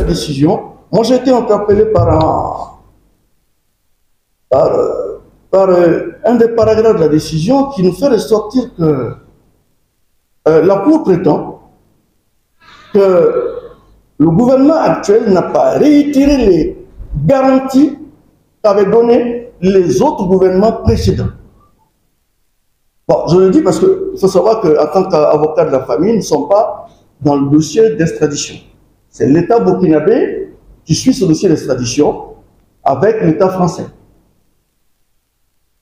cette décision, moi j'ai été interpellé par un des paragraphes de la décision qui nous fait ressortir que la Cour prétend que le gouvernement actuel n'a pas réitéré les garanties qu'avaient données les autres gouvernements précédents. Bon, je le dis parce qu'il faut savoir qu'en tant qu'avocat de la famille, nous ne sommes pas dans le dossier d'extradition. C'est l'État burkinabé qui suit ce dossier d'extradition avec l'État français.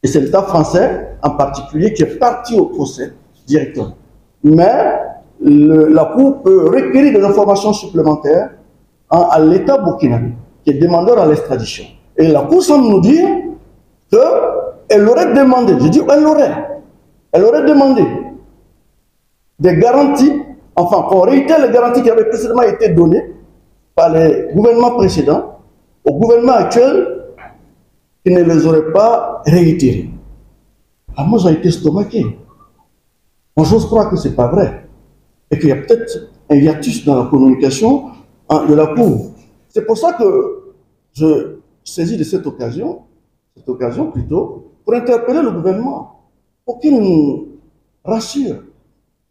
Et c'est l'État français en particulier qui est parti au procès directement. Mais la Cour peut requérir des informations supplémentaires à l'État burkinabé, qui est demandeur à l'extradition. Et la Cour semble nous dire qu'elle aurait demandé, je dis elle aurait demandé des garanties, enfin qu'on réitère les garanties qui avaient précédemment été données par les gouvernements précédents au gouvernement actuel qui ne les aurait pas réitérées. Alors moi j'ai été estomaqué. Moi j'ose croire que ce n'est pas vrai et qu'il y a peut-être un hiatus dans la communication de la Cour. C'est pour ça que je saisis de cette occasion plutôt, pour interpeller le gouvernement, pour qu'il nous rassure,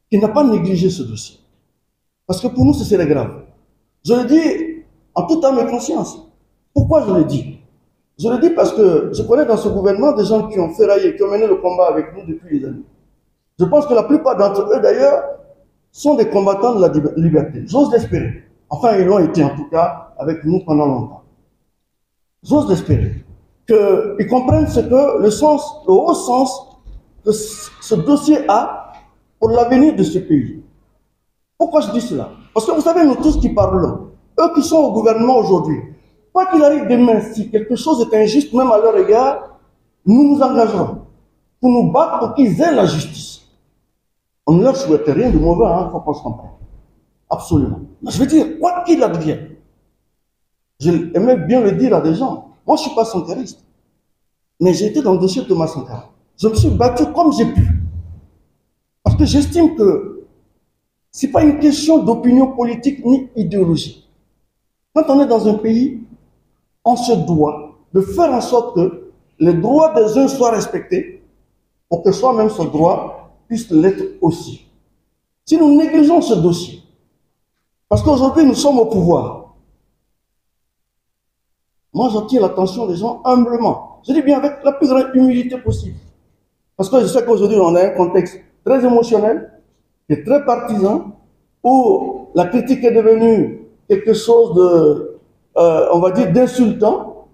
qu'il n'a pas négligé ce dossier. Parce que pour nous, ce serait grave. Je le dis en toute âme et conscience. Pourquoi je le dis? Je le dis parce que je connais dans ce gouvernement des gens qui ont ferraillé, qui ont mené le combat avec nous depuis des années. Je pense que la plupart d'entre eux, d'ailleurs, sont des combattants de la liberté. J'ose l'espérer. Enfin, ils l'ont été en tout cas avec nous pendant longtemps. J'ose l'espérer qu'ils comprennent ce que le haut sens que ce dossier a pour l'avenir de ce pays. Pourquoi je dis cela? Parce que vous savez, nous tous qui parlons, eux qui sont au gouvernement aujourd'hui, quoi qu'il arrive demain, si quelque chose est injuste, même à leur égard, nous nous engagerons pour nous battre pour qu'ils aient la justice. On ne leur souhaite rien de mauvais, il faut qu'on se comprenne. Absolument. Mais je veux dire, quoi qu'il advienne, j'aimais bien le dire à des gens. Moi, je ne suis pas sankariste, mais j'ai été dans le dossier de Thomas Sankara. Je me suis battu comme j'ai pu. Parce que j'estime que ce n'est pas une question d'opinion politique ni idéologique. Quand on est dans un pays, on se doit de faire en sorte que les droits des uns soient respectés pour que soi-même ce droit puisse l'être aussi. Si nous négligeons ce dossier, parce qu'aujourd'hui nous sommes au pouvoir, moi j'attire l'attention des gens humblement. Je dis bien avec la plus grande humilité possible. Parce que je sais qu'aujourd'hui on a un contexte très émotionnel, qui est très partisan, où la critique est devenue quelque chose de, on va dire, d'insultant.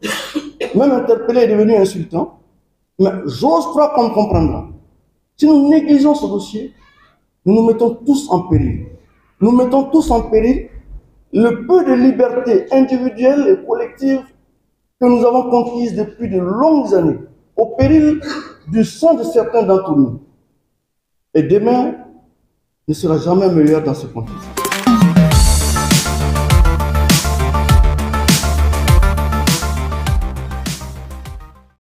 Même interpeller est devenu insultant. Mais j'ose croire qu'on me comprendra. Si nous négligeons ce dossier, nous nous mettons tous en péril. Nous mettons tous en péril le peu de liberté individuelle et collective que nous avons conquise depuis de longues années, au péril du sang de certains d'entre nous. Et demain ne sera jamais meilleur dans ce contexte.